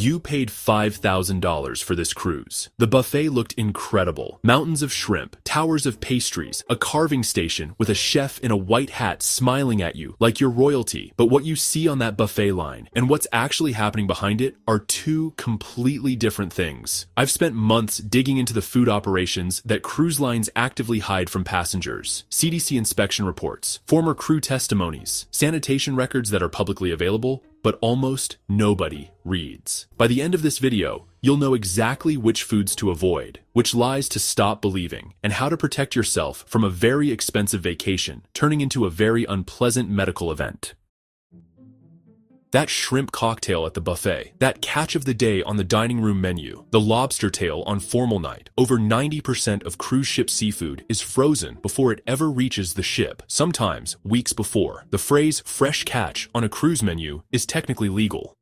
You paid $5,000 for this cruise. The buffet looked incredible. Mountains of shrimp, towers of pastries, a carving station with a chef in a white hat smiling at you like you're royalty. But what you see on that buffet line and what's actually happening behind it are two completely different things. I've spent months digging into the food operations that cruise lines actively hide from passengers. CDC inspection reports, former crew testimonies, sanitation records that are publicly available, but almost nobody reads. By the end of this video, you'll know exactly which foods to avoid, which lies to stop believing, and how to protect yourself from a very expensive vacation turning into a very unpleasant medical event. That shrimp cocktail at the buffet, that catch of the day on the dining room menu, the lobster tail on formal night. Over 90% of cruise ship seafood is frozen before it ever reaches the ship, sometimes weeks before. The phrase fresh catch on a cruise menu is technically legal,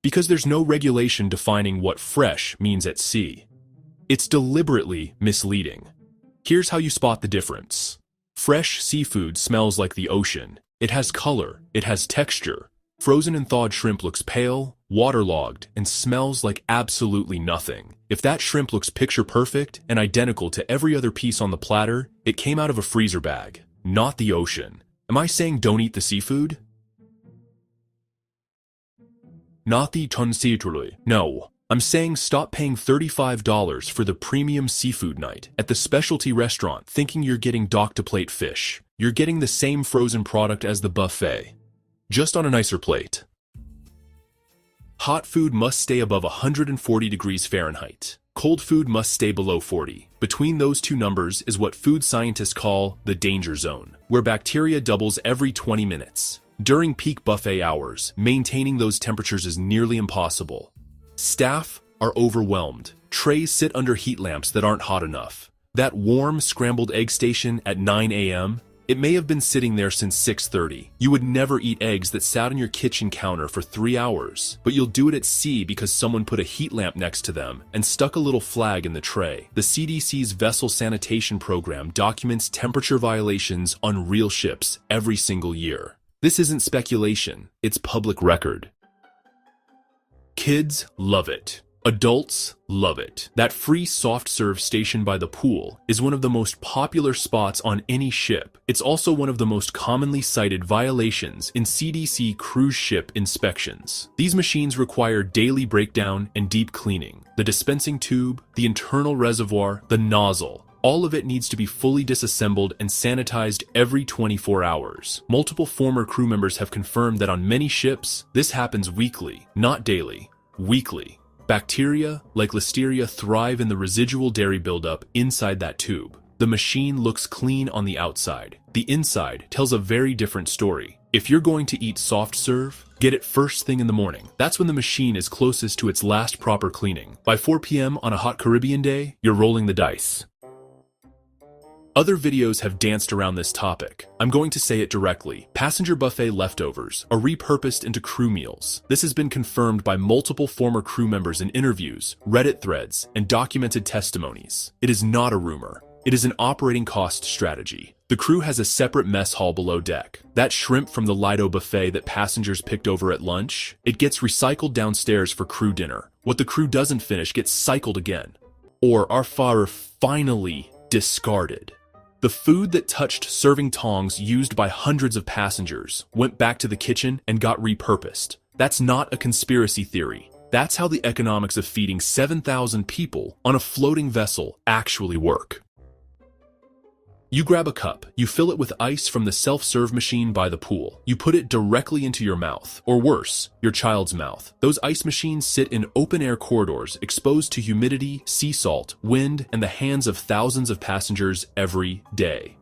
because there's no regulation defining what fresh means at sea. It's deliberately misleading. Here's how you spot the difference. Fresh seafood smells like the ocean. It has color, it has texture. Frozen and thawed shrimp looks pale, waterlogged, and smells like absolutely nothing. If that shrimp looks picture perfect and identical to every other piece on the platter, it came out of a freezer bag, not the ocean. Am I saying don't eat the seafood? Not the tonsitului. No. I'm saying stop paying $35 for the premium seafood night at the specialty restaurant thinking you're getting dock-to-plate fish. You're getting the same frozen product as the buffet, just on a nicer plate. Hot food must stay above 140 degrees Fahrenheit. Cold food must stay below 40. Between those two numbers is what food scientists call the danger zone, where bacteria doubles every 20 minutes. During peak buffet hours, maintaining those temperatures is nearly impossible. Staff are overwhelmed. Trays sit under heat lamps that aren't hot enough. That warm scrambled egg station at 9 a.m., it may have been sitting there since 6:30. You would never eat eggs that sat on your kitchen counter for 3 hours, but you'll do it at sea because someone put a heat lamp next to them and stuck a little flag in the tray. The CDC's vessel sanitation program documents temperature violations on real ships every single year. This isn't speculation, it's public record. Kids love it. Adults love it. That free soft serve station by the pool is one of the most popular spots on any ship. It's also one of the most commonly cited violations in CDC cruise ship inspections. These machines require daily breakdown and deep cleaning. The dispensing tube, the internal reservoir, the nozzle, all of it needs to be fully disassembled and sanitized every 24 hours. Multiple former crew members have confirmed that on many ships, this happens weekly, not daily, weekly. Bacteria, like Listeria, thrive in the residual dairy buildup inside that tube. The machine looks clean on the outside. The inside tells a very different story. If you're going to eat soft serve, get it first thing in the morning. That's when the machine is closest to its last proper cleaning. By 4 p.m. on a hot Caribbean day, you're rolling the dice. Other videos have danced around this topic. I'm going to say it directly. Passenger buffet leftovers are repurposed into crew meals. This has been confirmed by multiple former crew members in interviews, Reddit threads, and documented testimonies. It is not a rumor. It is an operating cost strategy. The crew has a separate mess hall below deck. That shrimp from the Lido buffet that passengers picked over at lunch, it gets recycled downstairs for crew dinner. What the crew doesn't finish gets cycled again. Or are finally discarded. The food that touched serving tongs used by hundreds of passengers went back to the kitchen and got repurposed. That's not a conspiracy theory. That's how the economics of feeding 7,000 people on a floating vessel actually work. You grab a cup, you fill it with ice from the self-serve machine by the pool. You put it directly into your mouth, or worse, your child's mouth. Those ice machines sit in open-air corridors exposed to humidity, sea salt, wind, and the hands of thousands of passengers every day.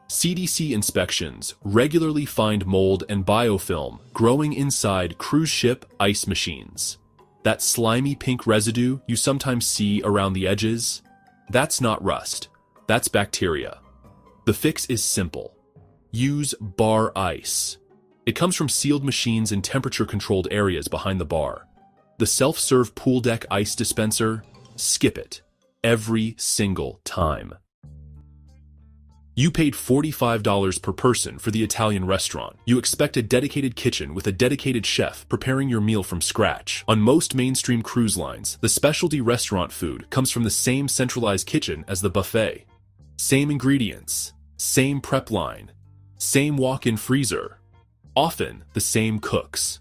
CDC inspections regularly find mold and biofilm growing inside cruise ship ice machines. That slimy pink residue you sometimes see around the edges, that's not rust. That's bacteria. The fix is simple. Use bar ice. It comes from sealed machines in temperature-controlled areas behind the bar. The self-serve pool deck ice dispenser, skip it. Every single time. You paid $45 per person for the Italian restaurant. You expect a dedicated kitchen with a dedicated chef preparing your meal from scratch. On most mainstream cruise lines, the specialty restaurant food comes from the same centralized kitchen as the buffet. Same ingredients, same prep line, same walk-in freezer, often the same cooks.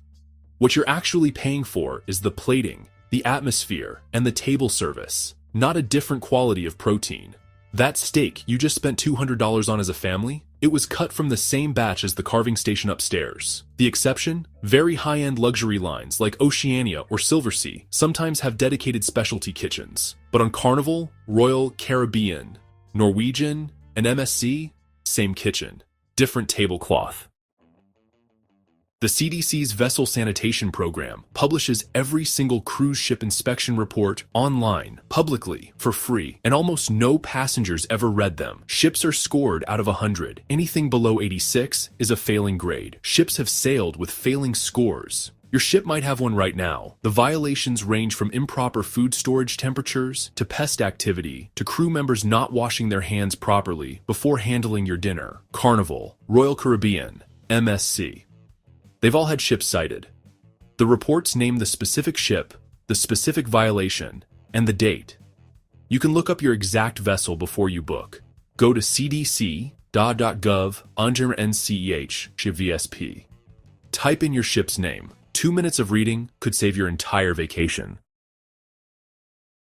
What you're actually paying for is the plating, the atmosphere, and the table service, not a different quality of protein. That steak you just spent $200 on as a family, it was cut from the same batch as the carving station upstairs. The exception? Very high-end luxury lines like Oceania or Silversea sometimes have dedicated specialty kitchens. But on Carnival, Royal Caribbean, Norwegian, and MSC, same kitchen, different tablecloth. The CDC's Vessel Sanitation Program publishes every single cruise ship inspection report online, publicly, for free, and almost no passengers ever read them. Ships are scored out of 100. Anything below 86 is a failing grade. Ships have sailed with failing scores. Your ship might have one right now. The violations range from improper food storage temperatures, to pest activity, to crew members not washing their hands properly before handling your dinner. Carnival, Royal Caribbean, MSC. They've all had ships cited. The reports name the specific ship, the specific violation, and the date. You can look up your exact vessel before you book. Go to cdc.gov/NCEH/VSP. Type in your ship's name. 2 minutes of reading could save your entire vacation.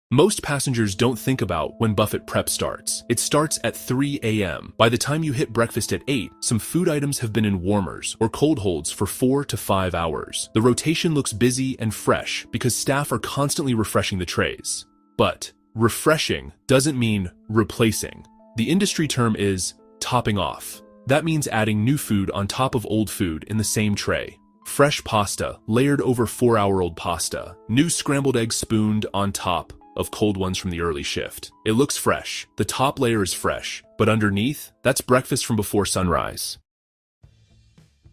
Most passengers don't think about when buffet prep starts. It starts at 3 a.m. By the time you hit breakfast at 8, some food items have been in warmers or cold holds for 4 to 5 hours. The rotation looks busy and fresh because staff are constantly refreshing the trays. But refreshing doesn't mean replacing. The industry term is topping off. That means adding new food on top of old food in the same tray. Fresh pasta layered over 4-hour-old pasta. New scrambled eggs spooned on top of cold ones from the early shift. It looks fresh. The top layer is fresh, but underneath, that's breakfast from before sunrise.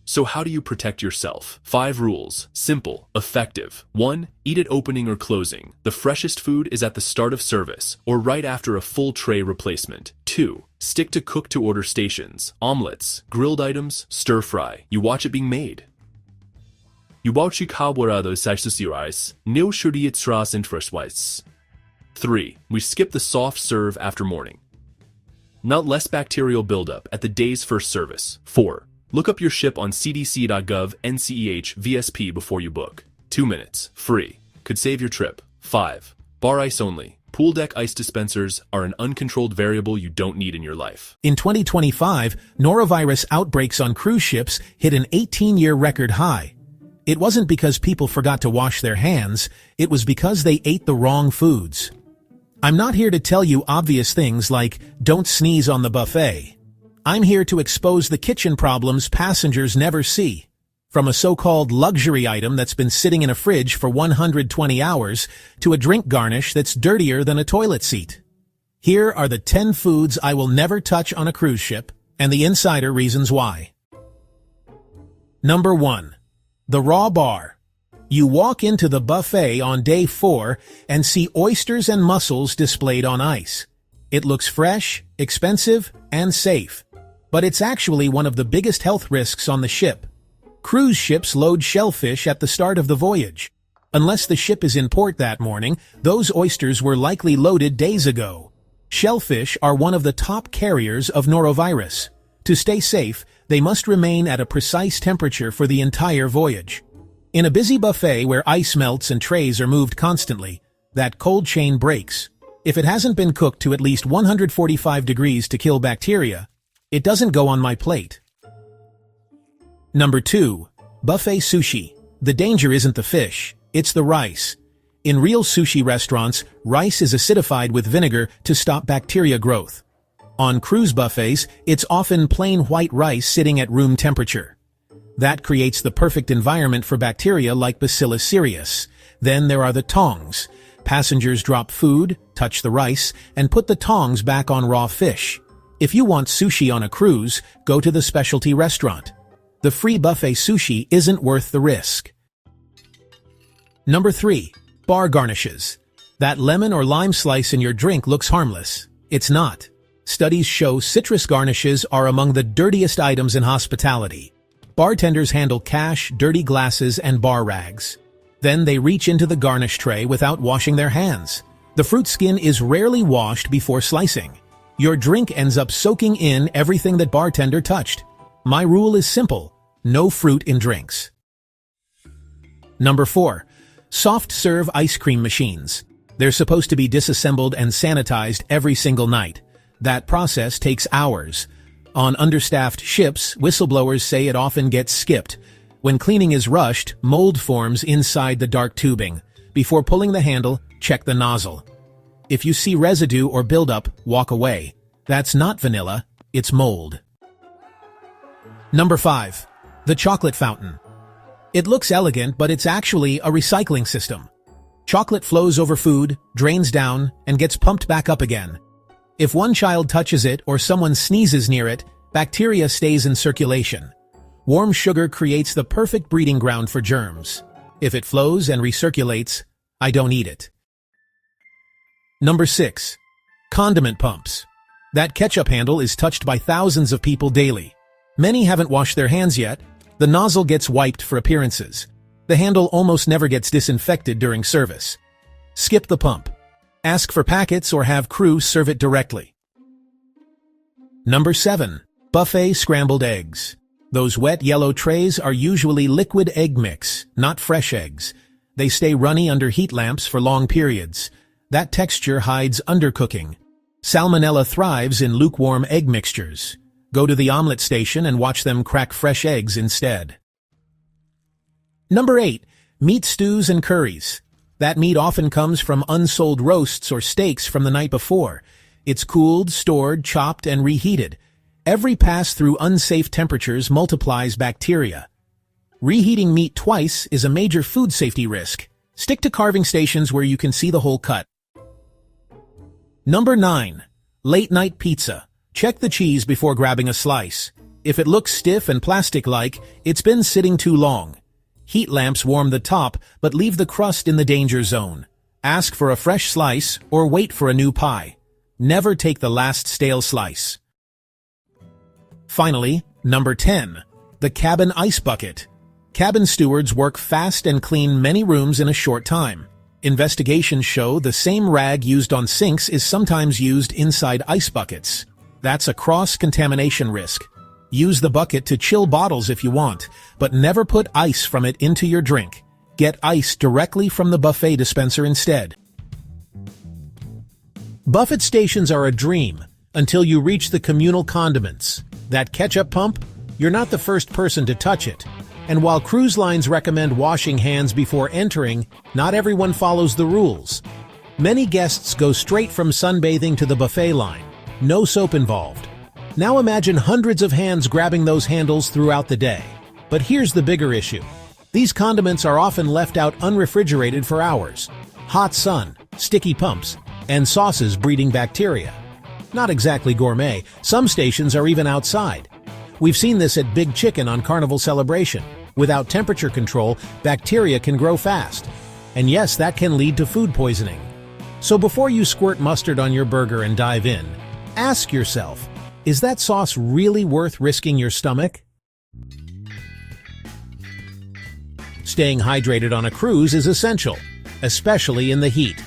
So how do you protect yourself? 5 rules. Simple, effective. 1. Eat at opening or closing. The freshest food is at the start of service, or right after a full tray replacement. 2. Stick to cook-to-order stations. Omelets, grilled items, stir-fry. You watch it being made. You 3. We skip the soft serve after morning. Not less bacterial buildup at the day's first service. 4. Look up your ship on cdc.gov/NCEH/VSP before you book. 2 minutes. Free. Could save your trip. 5. Bar ice only. Pool deck ice dispensers are an uncontrolled variable you don't need in your life. In 2025, norovirus outbreaks on cruise ships hit an 18-year record high. It wasn't because people forgot to wash their hands, it was because they ate the wrong foods. I'm not here to tell you obvious things like, don't sneeze on the buffet. I'm here to expose the kitchen problems passengers never see. From a so-called luxury item that's been sitting in a fridge for 120 hours, to a drink garnish that's dirtier than a toilet seat. Here are the 10 foods I will never touch on a cruise ship, and the insider reasons why. Number 1. The raw bar. You walk into the buffet on day 4 and see oysters and mussels displayed on ice. It looks fresh, expensive, and safe. But it's actually one of the biggest health risks on the ship. Cruise ships load shellfish at the start of the voyage. Unless the ship is in port that morning, those oysters were likely loaded days ago. Shellfish are one of the top carriers of norovirus. To stay safe, they must remain at a precise temperature for the entire voyage. In a busy buffet where ice melts and trays are moved constantly, that cold chain breaks. If it hasn't been cooked to at least 145 degrees to kill bacteria, it doesn't go on my plate. Number 2. Buffet sushi. The danger isn't the fish, it's the rice. In real sushi restaurants, rice is acidified with vinegar to stop bacteria growth. On cruise buffets, it's often plain white rice sitting at room temperature. That creates the perfect environment for bacteria like Bacillus cereus. Then there are the tongs. Passengers drop food, touch the rice, and put the tongs back on raw fish. If you want sushi on a cruise, go to the specialty restaurant. The free buffet sushi isn't worth the risk. Number 3. Bar garnishes. That lemon or lime slice in your drink looks harmless. It's not. Studies show citrus garnishes are among the dirtiest items in hospitality. Bartenders handle cash, dirty glasses, and bar rags. Then they reach into the garnish tray without washing their hands. The fruit skin is rarely washed before slicing. Your drink ends up soaking in everything that bartender touched. My rule is simple: no fruit in drinks. Number 4. Soft serve ice cream machines. They're supposed to be disassembled and sanitized every single night. That process takes hours. On understaffed ships, whistleblowers say it often gets skipped. When cleaning is rushed, mold forms inside the dark tubing. Before pulling the handle, check the nozzle. If you see residue or buildup, walk away. That's not vanilla, it's mold. Number 5. The chocolate fountain. It looks elegant, but it's actually a recycling system. Chocolate flows over food, drains down, and gets pumped back up again. If one child touches it or someone sneezes near it, bacteria stays in circulation. Warm sugar creates the perfect breeding ground for germs. If it flows and recirculates, I don't eat it. Number 6. Condiment pumps. That ketchup handle is touched by thousands of people daily. Many haven't washed their hands yet. The nozzle gets wiped for appearances. The handle almost never gets disinfected during service. Skip the pump. Ask for packets or have crew serve it directly. Number 7. Buffet scrambled eggs. Those wet yellow trays are usually liquid egg mix, not fresh eggs. They stay runny under heat lamps for long periods. That texture hides undercooking. Salmonella thrives in lukewarm egg mixtures. Go to the omelet station and watch them crack fresh eggs instead. Number 8. Meat stews and curries. That meat often comes from unsold roasts or steaks from the night before. It's cooled, stored, chopped, and reheated. Every pass through unsafe temperatures multiplies bacteria. Reheating meat twice is a major food safety risk. Stick to carving stations where you can see the whole cut. Number 9. Late-night pizza. Check the cheese before grabbing a slice. If it looks stiff and plastic-like, it's been sitting too long. Heat lamps warm the top, but leave the crust in the danger zone. Ask for a fresh slice or wait for a new pie. Never take the last stale slice. Finally, number 10. The cabin ice bucket. Cabin stewards work fast and clean many rooms in a short time. Investigations show the same rag used on sinks is sometimes used inside ice buckets. That's a cross-contamination risk. Use the bucket to chill bottles if you want, but never put ice from it into your drink. Get ice directly from the buffet dispenser instead. Buffet stations are a dream until you reach the communal condiments. That ketchup pump? You're not the first person to touch it. And while cruise lines recommend washing hands before entering, not everyone follows the rules. Many guests go straight from sunbathing to the buffet line. No soap involved. Now imagine hundreds of hands grabbing those handles throughout the day. But here's the bigger issue. These condiments are often left out unrefrigerated for hours. Hot sun, sticky pumps, and sauces breeding bacteria. Not exactly gourmet. Some stations are even outside. We've seen this at Big Chicken on Carnival Celebration. Without temperature control, bacteria can grow fast. And yes, that can lead to food poisoning. So before you squirt mustard on your burger and dive in, ask yourself, is that sauce really worth risking your stomach? Staying hydrated on a cruise is essential, especially in the heat.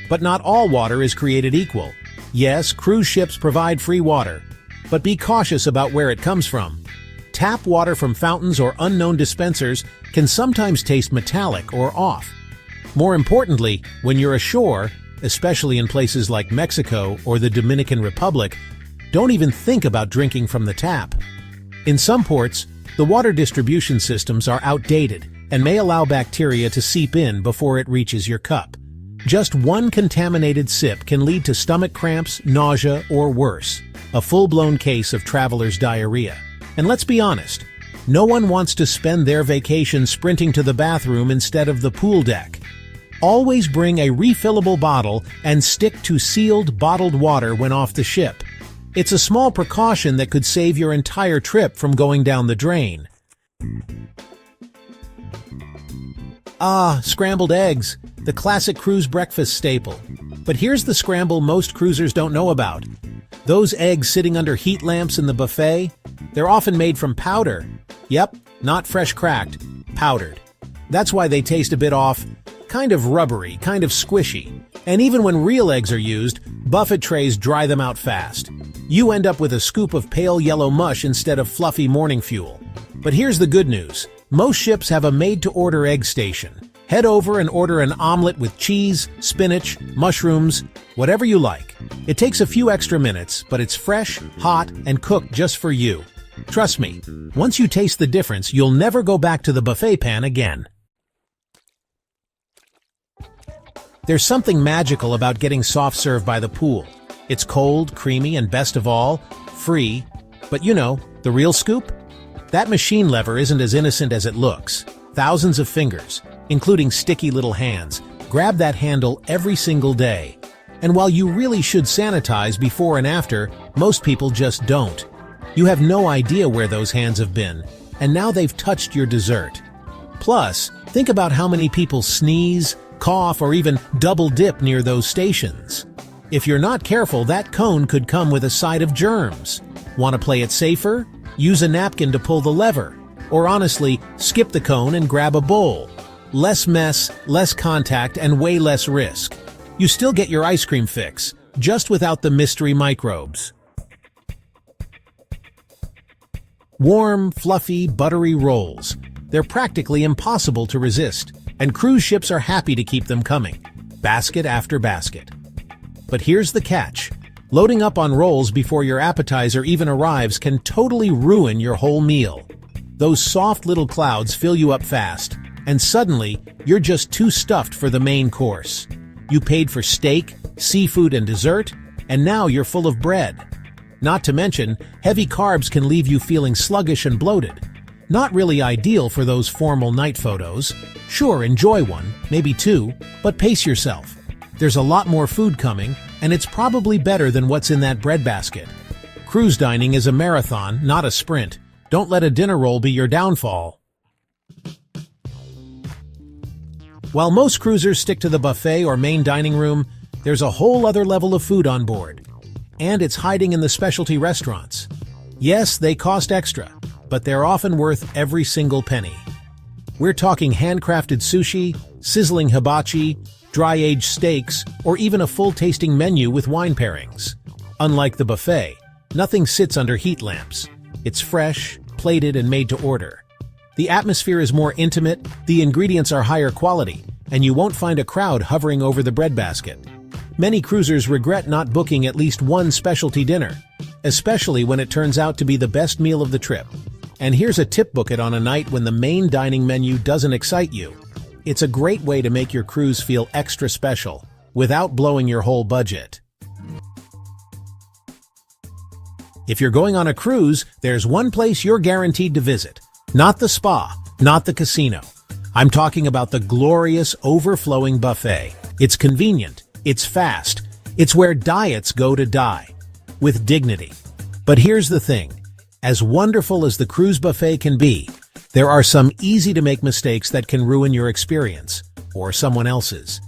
But not all water is created equal. Yes, cruise ships provide free water, but be cautious about where it comes from. Tap water from fountains or unknown dispensers can sometimes taste metallic or off. More importantly, when you're ashore, especially in places like Mexico or the Dominican Republic, don't even think about drinking from the tap. In some ports, the water distribution systems are outdated and may allow bacteria to seep in before it reaches your cup. Just one contaminated sip can lead to stomach cramps, nausea, or worse, a full-blown case of traveler's diarrhea. And let's be honest, no one wants to spend their vacation sprinting to the bathroom instead of the pool deck. Always bring a refillable bottle and stick to sealed, bottled water when off the ship. It's a small precaution that could save your entire trip from going down the drain. Scrambled eggs, the classic cruise breakfast staple. But here's the scramble most cruisers don't know about. Those eggs sitting under heat lamps in the buffet, they're often made from powder. Yep, not fresh cracked, powdered. That's why they taste a bit off, kind of rubbery, kind of squishy. And even when real eggs are used, buffet trays dry them out fast. You end up with a scoop of pale yellow mush instead of fluffy morning fuel. But here's the good news. Most ships have a made-to-order egg station. Head over and order an omelet with cheese, spinach, mushrooms, whatever you like. It takes a few extra minutes, but it's fresh, hot, and cooked just for you. Trust me, once you taste the difference, you'll never go back to the buffet pan again. There's something magical about getting soft serve by the pool. It's cold, creamy, and best of all, free. But you know, the real scoop? That machine lever isn't as innocent as it looks. Thousands of fingers, including sticky little hands, grab that handle every single day. And while you really should sanitize before and after, most people just don't. You have no idea where those hands have been, and now they've touched your dessert. Plus, think about how many people sneeze, cough, or even double dip near those stations. If you're not careful, that cone could come with a side of germs. Want to play it safer? Use a napkin to pull the lever. Or honestly, skip the cone and grab a bowl. Less mess, less contact, and way less risk. You still get your ice cream fix, just without the mystery microbes. Warm, fluffy, buttery rolls. They're practically impossible to resist, and cruise ships are happy to keep them coming, basket after basket. But here's the catch. Loading up on rolls before your appetizer even arrives can totally ruin your whole meal. Those soft little clouds fill you up fast, and suddenly, you're just too stuffed for the main course. You paid for steak, seafood, and dessert, and now you're full of bread. Not to mention, heavy carbs can leave you feeling sluggish and bloated. Not really ideal for those formal night photos. Sure, enjoy one, maybe two, but pace yourself. There's a lot more food coming, and it's probably better than what's in that breadbasket. Cruise dining is a marathon, not a sprint. Don't let a dinner roll be your downfall. While most cruisers stick to the buffet or main dining room, there's a whole other level of food on board. And it's hiding in the specialty restaurants. Yes, they cost extra, but they're often worth every single penny. We're talking handcrafted sushi, sizzling hibachi, dry-aged steaks, or even a full-tasting menu with wine pairings. Unlike the buffet, nothing sits under heat lamps. It's fresh, plated, and made to order. The atmosphere is more intimate, the ingredients are higher quality, and you won't find a crowd hovering over the breadbasket. Many cruisers regret not booking at least one specialty dinner, especially when it turns out to be the best meal of the trip. And here's a tip: book it on a night when the main dining menu doesn't excite you. It's a great way to make your cruise feel extra special, without blowing your whole budget. If you're going on a cruise, there's one place you're guaranteed to visit. Not the spa, not the casino. I'm talking about the glorious, overflowing buffet. It's convenient, it's fast, it's where diets go to die. With dignity. But here's the thing. As wonderful as the cruise buffet can be, there are some easy-to-make mistakes that can ruin your experience, or someone else's.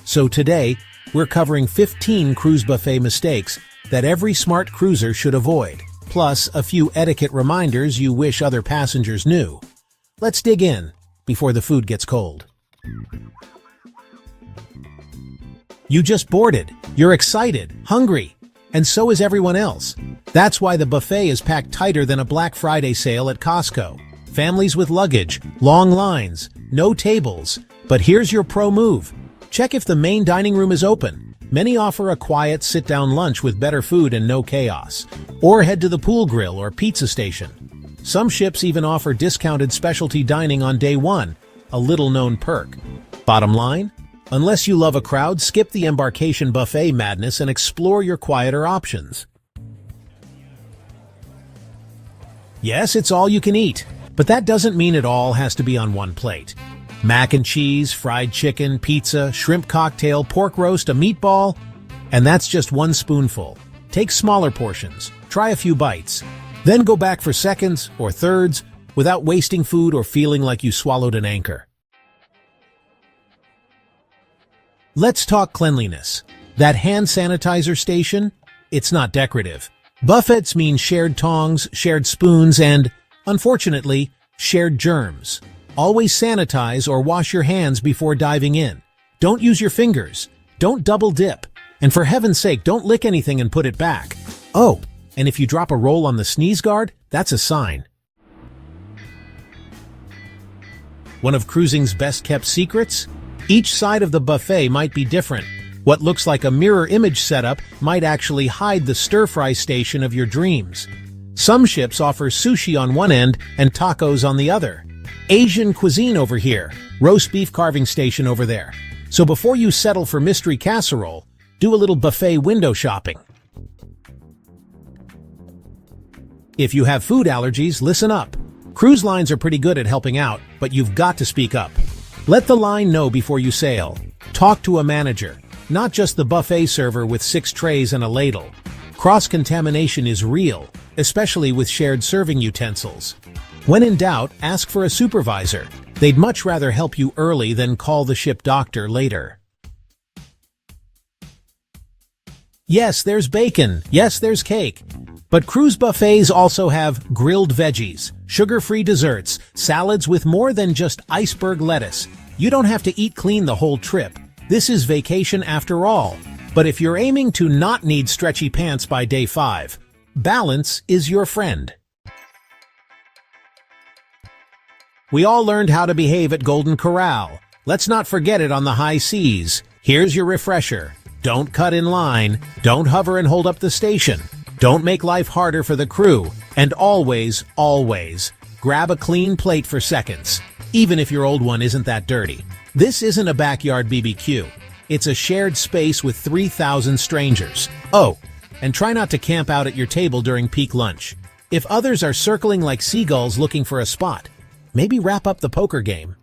So today, we're covering 15 cruise buffet mistakes that every smart cruiser should avoid, plus a few etiquette reminders you wish other passengers knew. Let's dig in before the food gets cold. You just boarded. You're excited, hungry, and so is everyone else. That's why the buffet is packed tighter than a Black Friday sale at Costco. Families with luggage, long lines, no tables. But here's your pro move. Check if the main dining room is open. Many offer a quiet sit-down lunch with better food and no chaos. Or head to the pool grill or pizza station. Some ships even offer discounted specialty dining on day one, a little-known perk. Bottom line? Unless you love a crowd, skip the embarkation buffet madness and explore your quieter options. Yes, it's all you can eat, but that doesn't mean it all has to be on one plate. Mac and cheese, fried chicken, pizza, shrimp cocktail, pork roast, a meatball, and that's just one spoonful. Take smaller portions, try a few bites, then go back for seconds or thirds without wasting food or feeling like you swallowed an anchor. Let's talk cleanliness. That hand sanitizer station? it's not decorative. Buffets mean shared tongs, shared spoons, and, unfortunately, shared germs. Always sanitize or wash your hands before diving in. Don't use your fingers. Don't double dip. And for heaven's sake, don't lick anything and put it back. Oh, and if you drop a roll on the sneeze guard, that's a sign. One of cruising's best-kept secrets? Each side of the buffet might be different. What looks like a mirror image setup might actually hide the stir-fry station of your dreams. Some ships offer sushi on one end and tacos on the other. Asian cuisine over here, roast beef carving station over there. So before you settle for mystery casserole, do a little buffet window shopping. If you have food allergies, listen up. Cruise lines are pretty good at helping out, but you've got to speak up. Let the line know before you sail. Talk to a manager, not just the buffet server with 6 trays and a ladle. Cross-contamination is real, especially with shared serving utensils. When in doubt, ask for a supervisor. They'd much rather help you early than call the ship doctor later. Yes, there's bacon. Yes, there's cake. But cruise buffets also have grilled veggies, sugar-free desserts, salads with more than just iceberg lettuce. You don't have to eat clean the whole trip. This is vacation after all. But if you're aiming to not need stretchy pants by day 5, balance is your friend. We all learned how to behave at Golden Corral. Let's not forget it on the high seas. Here's your refresher. Don't cut in line. Don't hover and hold up the station. Don't make life harder for the crew. And always, always, grab a clean plate for seconds, even if your old one isn't that dirty. This isn't a backyard BBQ. It's a shared space with 3,000 strangers. Oh, and try not to camp out at your table during peak lunch. If others are circling like seagulls looking for a spot, maybe wrap up the poker game.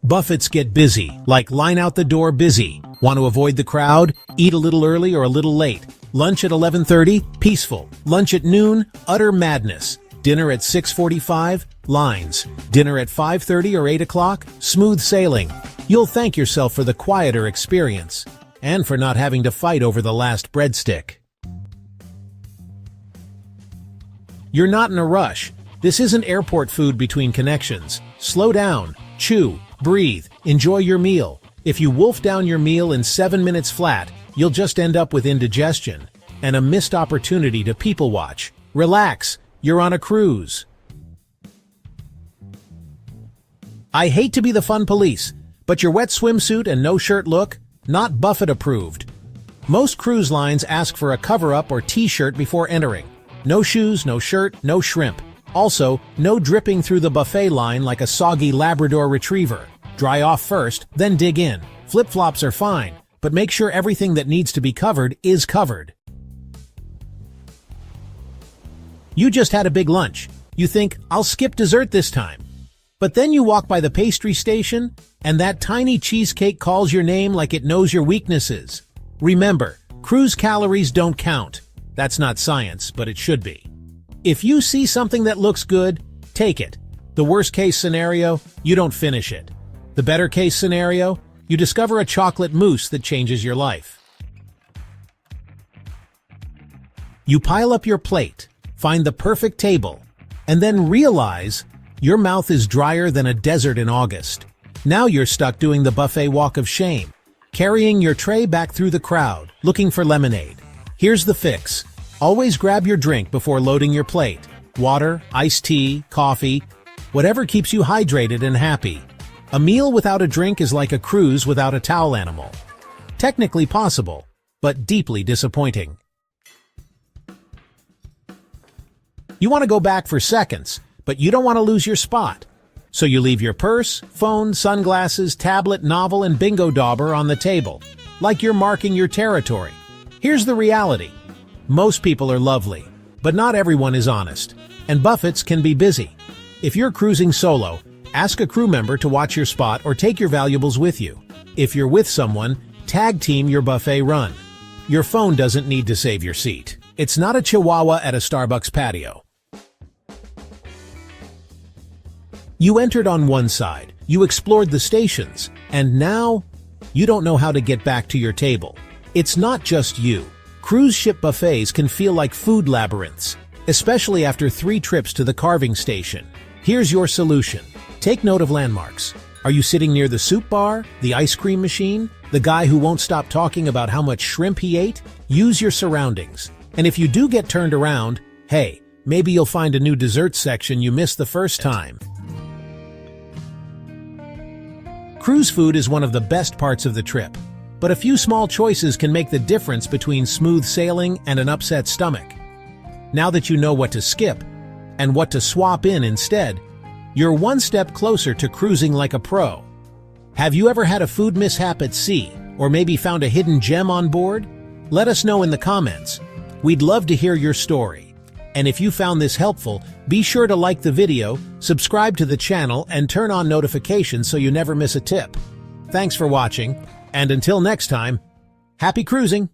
Buffets get busy, like line out the door busy. Want to avoid the crowd? Eat a little early or a little late. Lunch at 11:30? Peaceful. Lunch at noon? Utter madness. Dinner at 6:45? Lines. Dinner at 5:30 or 8 o'clock? Smooth sailing. You'll thank yourself for the quieter experience, and for not having to fight over the last breadstick. You're not in a rush. This isn't airport food between connections. Slow down, chew, breathe, enjoy your meal. If you wolf down your meal in 7 minutes flat, you'll just end up with indigestion and a missed opportunity to people watch. Relax, you're on a cruise. I hate to be the fun police, but your wet swimsuit and no shirt look, not Buffett approved. Most cruise lines ask for a cover-up or t-shirt before entering. No shoes, no shirt, no shrimp. Also, no dripping through the buffet line like a soggy Labrador retriever. Dry off first, then dig in. Flip-flops are fine, but make sure everything that needs to be covered is covered. You just had a big lunch. You think, I'll skip dessert this time. But then you walk by the pastry station, and that tiny cheesecake calls your name like it knows your weaknesses. Remember, cruise calories don't count. That's not science, but it should be. If you see something that looks good, take it. The worst-case scenario, you don't finish it. The better-case scenario, you discover a chocolate mousse that changes your life. You pile up your plate, find the perfect table, and then realize your mouth is drier than a desert in August. Now you're stuck doing the buffet walk of shame, carrying your tray back through the crowd, looking for lemonade. Here's the fix. Always grab your drink before loading your plate. Water, iced tea, coffee, whatever keeps you hydrated and happy. A meal without a drink is like a cruise without a towel animal. Technically possible, but deeply disappointing. You want to go back for seconds, but you don't want to lose your spot. So you leave your purse, phone, sunglasses, tablet, novel, and bingo dauber on the table, like you're marking your territory. Here's the reality. Most people are lovely, but not everyone is honest, and buffets can be busy. If you're cruising solo, ask a crew member to watch your spot or take your valuables with you. If you're with someone, tag team your buffet run. Your phone doesn't need to save your seat. It's not a chihuahua at a Starbucks patio. You entered on one side, you explored the stations, and now you don't know how to get back to your table. It's not just you. Cruise ship buffets can feel like food labyrinths, especially after 3 trips to the carving station. Here's your solution. Take note of landmarks. Are you sitting near the soup bar, the ice cream machine, the guy who won't stop talking about how much shrimp he ate? Use your surroundings. And if you do get turned around, hey, maybe you'll find a new dessert section you missed the first time. Cruise food is one of the best parts of the trip, but a few small choices can make the difference between smooth sailing and an upset stomach. Now that you know what to skip and what to swap in instead, you're one step closer to cruising like a pro. Have you ever had a food mishap at sea, or maybe found a hidden gem on board? Let us know in the comments. We'd love to hear your story. And if you found this helpful, be sure to like the video, subscribe to the channel, and turn on notifications so you never miss a tip. Thanks for watching, and until next time, happy cruising!